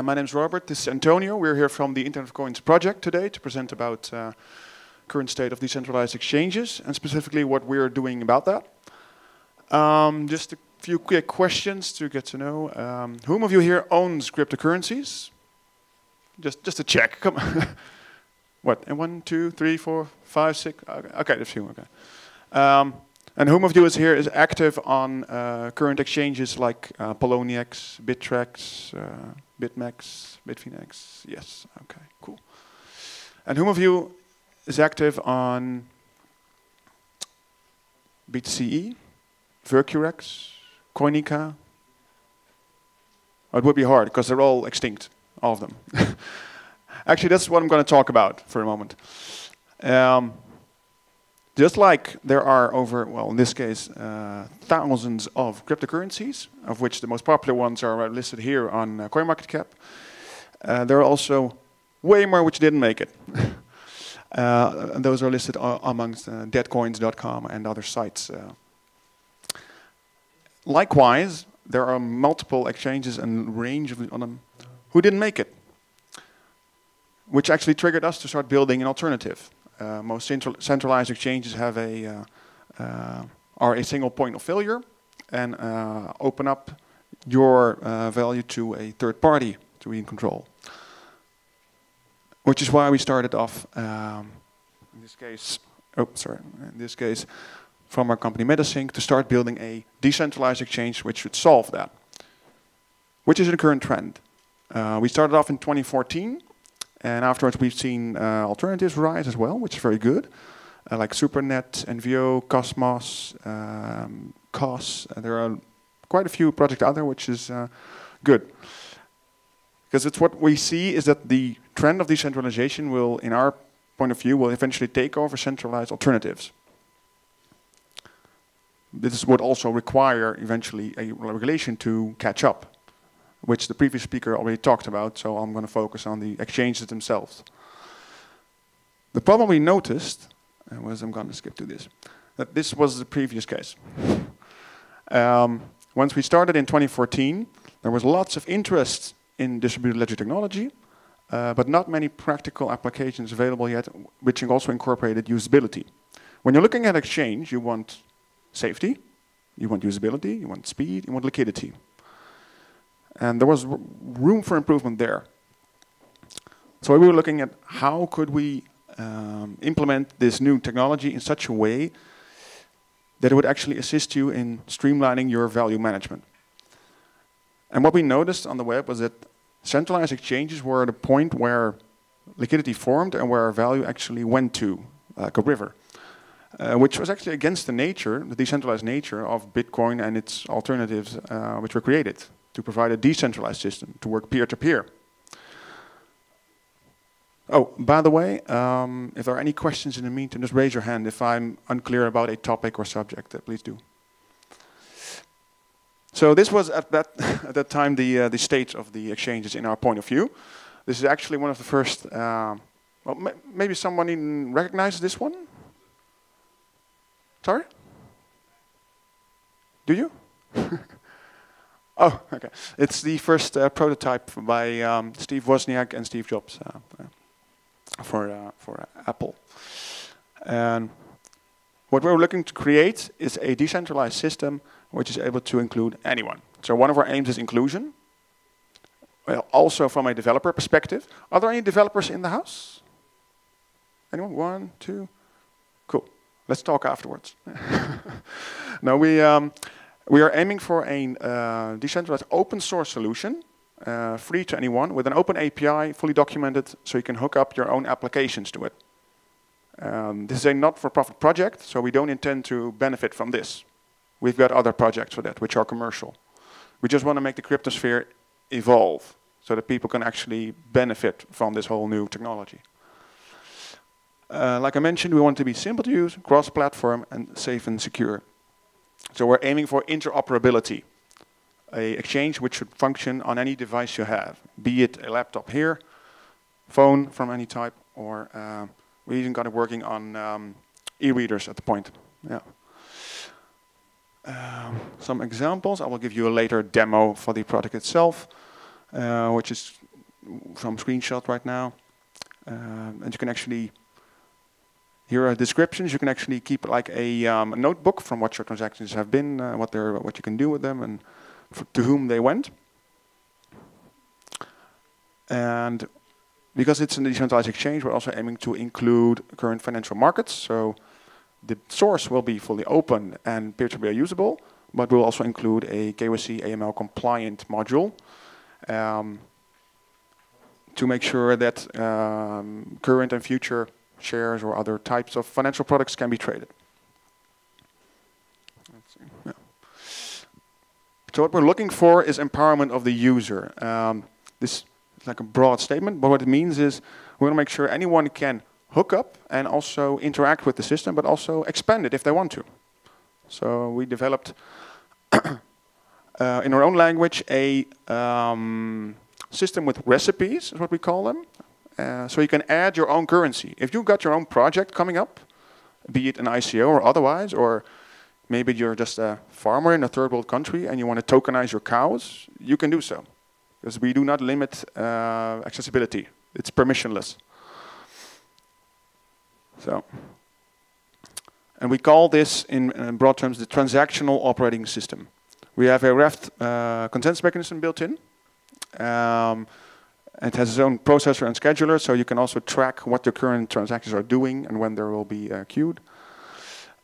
My name is Robert. This is Antonio. We're here from the Internet of Coins project today to present about current state of decentralized exchanges and specifically what we're doing about that. Just a few quick questions to get to know. Whom of you here owns cryptocurrencies? Just to check. Come on. What? And 1, 2, 3, 4, 5, 6. Okay, there's a few. Okay. And whom of you is here is active on current exchanges like Poloniex, Bittrex, BitMEX, Bitfinex? Yes. Okay. Cool. And whom of you is active on BTCE, Vercurex, Coinica? Oh, it would be hard because they're all extinct, all of them. Actually, that's what I'm going to talk about for a moment. Just like there are over, well, in this case, thousands of cryptocurrencies, of which the most popular ones are listed here on CoinMarketCap, there are also way more which didn't make it. And those are listed amongst deadcoins.com and other sites. Likewise, there are multiple exchanges and range of them who didn't make it, which actually triggered us to start building an alternative. Most centralized exchanges have are a single point of failure and open up your value to a third party to be in control. Which is why we started off, in this case, from our company Metasync to start building a decentralized exchange which should solve that, which is a current trend. We started off in 2014. And afterwards, we've seen alternatives rise as well, which is very good, like SuperNet, NVO, Cosmos, COS. There are quite a few projects out there, which is good. Because it's what we see is that the trend of decentralization will, in our point of view, will eventually take over centralized alternatives. This would also require eventually a regulation to catch up, which the previous speaker already talked about, so I'm going to focus on the exchanges themselves. The problem we noticed was, I'm going to skip to this, that this was the previous case. Once we started in 2014, there was lots of interest in distributed ledger technology, but not many practical applications available yet, which also incorporated usability. When you're looking at exchange, you want safety, you want usability, you want speed, you want liquidity. And there was room for improvement there. So we were looking at how could we implement this new technology in such a way that it would actually assist you in streamlining your value management. And what we noticed on the web was that centralized exchanges were at a point where liquidity formed and where value actually went to, like a river, which was actually against the nature, the decentralized nature of Bitcoin and its alternatives which were created to provide a decentralized system to work peer-to-peer. Oh, by the way, if there are any questions in the meantime, just raise your hand if I'm unclear about a topic or subject, please do. So this was at that time the state of the exchanges in our point of view. This is actually one of the first, well, maybe someone even recognizes this one? Sorry? Do you? Oh, okay. It's the first prototype by Steve Wozniak and Steve Jobs for Apple. And what we're looking to create is a decentralized system which is able to include anyone. So one of our aims is inclusion. Well, also from a developer perspective. Are there any developers in the house? Anyone? 1, 2? Cool. Let's talk afterwards. No, we are aiming for a decentralized open source solution, free to anyone, with an open API, fully documented, so you can hook up your own applications to it. This is a not-for-profit project, so we don't intend to benefit from this. We've got other projects for that, which are commercial. We just want to make the cryptosphere evolve, so that people can actually benefit from this whole new technology. Like I mentioned, we want to be simple to use, cross-platform, and safe and secure. So we're aiming for interoperability, an exchange which should function on any device you have, be it a laptop here, phone from any type, or we even got it working on e-readers at the point. Yeah. Some examples. I will give you a later demo for the product itself, which is some screenshots right now. And you can actually, here are descriptions. You can actually keep like a notebook from what your transactions have been, what you can do with them, and to whom they went. And because it's a decentralized exchange, we're also aiming to include current financial markets. So the source will be fully open and peer-to-peer usable, but we'll also include a KYC AML compliant module to make sure that current and future shares or other types of financial products can be traded. Let's see. Yeah. So what we're looking for is empowerment of the user. This is like a broad statement, but what it means is we want to make sure anyone can hook up and also interact with the system, but also expand it if they want to. So we developed in our own language a system with recipes, is what we call them. So you can add your own currency. If you've got your own project coming up, be it an ICO or otherwise, or maybe you're just a farmer in a third world country and you want to tokenize your cows, you can do so. Because we do not limit accessibility. It's permissionless. So, and we call this in broad terms the transactional operating system. We have a Raft consensus mechanism built in. It has its own processor and scheduler, so you can also track what the current transactions are doing and when there will be queued.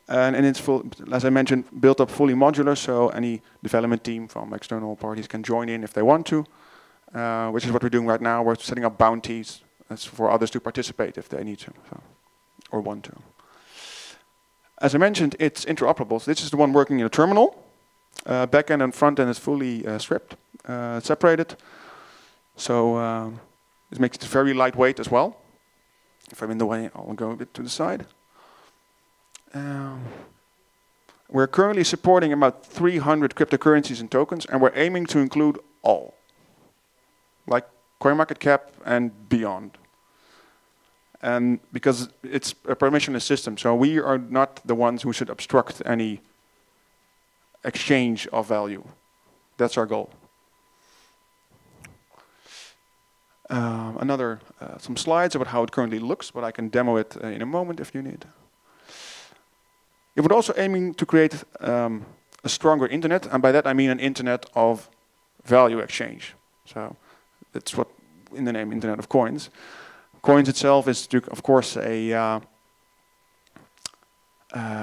And it's full, as I mentioned, built up fully modular, so any development team from external parties can join in if they want to, which is what we're doing right now. We're setting up bounties for others to participate if they need to, so, or want to. As I mentioned, it's interoperable. So this is the one working in a terminal. Backend and frontend is fully stripped, separated. So it makes it very lightweight as well. If I'm in the way, I'll go a bit to the side. We're currently supporting about 300 cryptocurrencies and tokens, and we're aiming to include all, like CoinMarketCap and beyond. And because it's a permissionless system, so we are not the ones who should obstruct any exchange of value. That's our goal. Some slides about how it currently looks, but I can demo it in a moment if you need. It would also aiming to create a stronger internet, and by that I mean an internet of value exchange. So that's what in the name Internet of Coins. Coins itself is, of course, a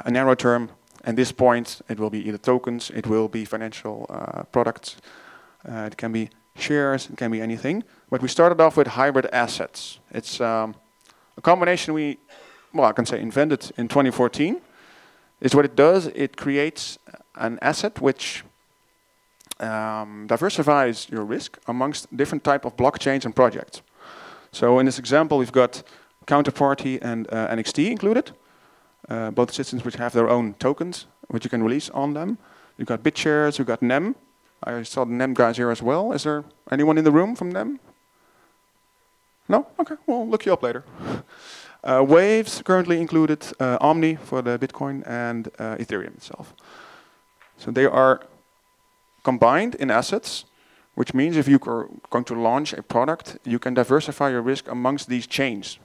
narrow term. At this point, it will be either tokens, it will be financial products, it can be shares, it can be anything. But we started off with hybrid assets. It's a combination I can say invented in 2014. Is what it does, it creates an asset which diversifies your risk amongst different type of blockchains and projects. So in this example, we've got Counterparty and NXT included. Both systems which have their own tokens, which you can release on them. You've got BitShares, you've got NEM. I saw the NEM guys here as well. Is there anyone in the room from NEM? No? Okay, we'll look you up later. Waves currently included, Omni for the Bitcoin, and Ethereum itself. So they are combined in assets, which means if you are going to launch a product, you can diversify your risk amongst these chains.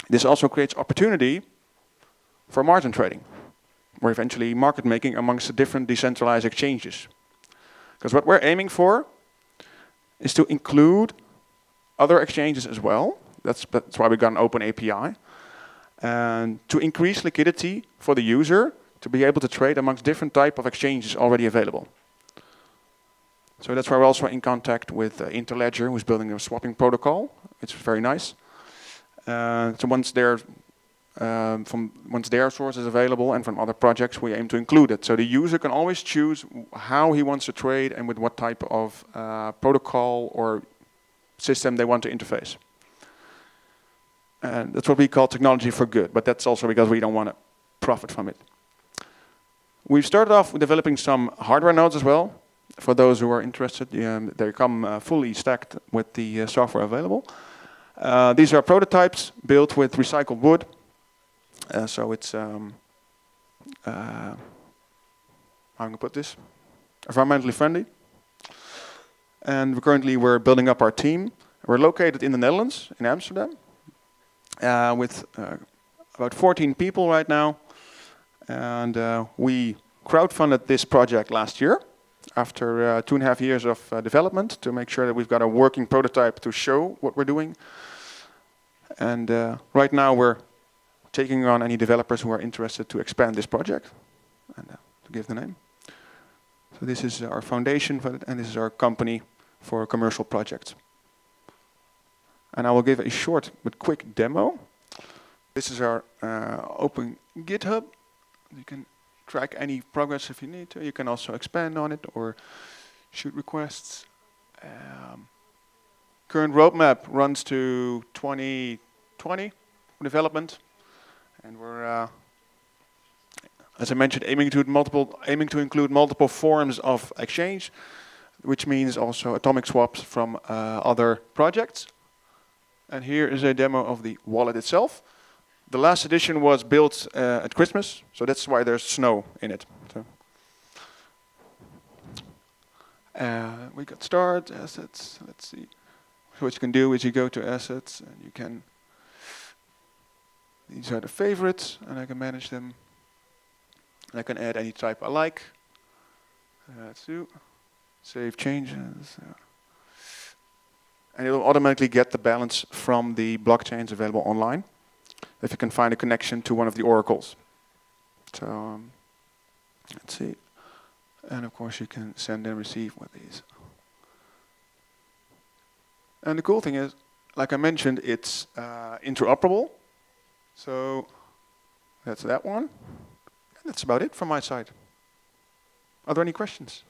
This also creates opportunity for margin trading, or eventually market making amongst the different decentralized exchanges. Because what we're aiming for is to include other exchanges as well. That's why we got an open API. And to increase liquidity for the user to be able to trade amongst different type of exchanges already available. So that's why we're also in contact with Interledger, who's building a swapping protocol. It's very nice. So once their source is available and from other projects, we aim to include it. So the user can always choose how he wants to trade and with what type of protocol or system they want to interface. And that's what we call technology for good, but that's also because we don't want to profit from it. We've started off with developing some hardware nodes as well. For those who are interested, they come fully stacked with the software available. These are prototypes built with recycled wood. So it's, how am I going to put this? Environmentally friendly. And currently we're building up our team. We're located in the Netherlands, in Amsterdam, with about 14 people right now. And we crowdfunded this project last year after 2.5 years of development to make sure that we've got a working prototype to show what we're doing. And right now we're taking on any developers who are interested to expand this project and to give the name. So this is our foundation for it, and this is our company for commercial projects. And I will give a short but quick demo. This is our open GitHub. You can track any progress if you need to. You can also expand on it or shoot requests. Current roadmap runs to 2020 development, and we're, as I mentioned, aiming to include multiple forms of exchange, which means also atomic swaps from other projects. And here is a demo of the wallet itself. The last edition was built at Christmas, so that's why there's snow in it. So, we got start, assets, let's see. So what you can do is you go to assets and you can, these are the favorites and I can manage them. And I can add any type I like. Let's do, save changes. And it will automatically get the balance from the blockchains available online, if you can find a connection to one of the oracles. So let's see. And of course you can send and receive with these. And the cool thing is, like I mentioned, it's interoperable. So that's that one. And that's about it from my side. Are there any questions?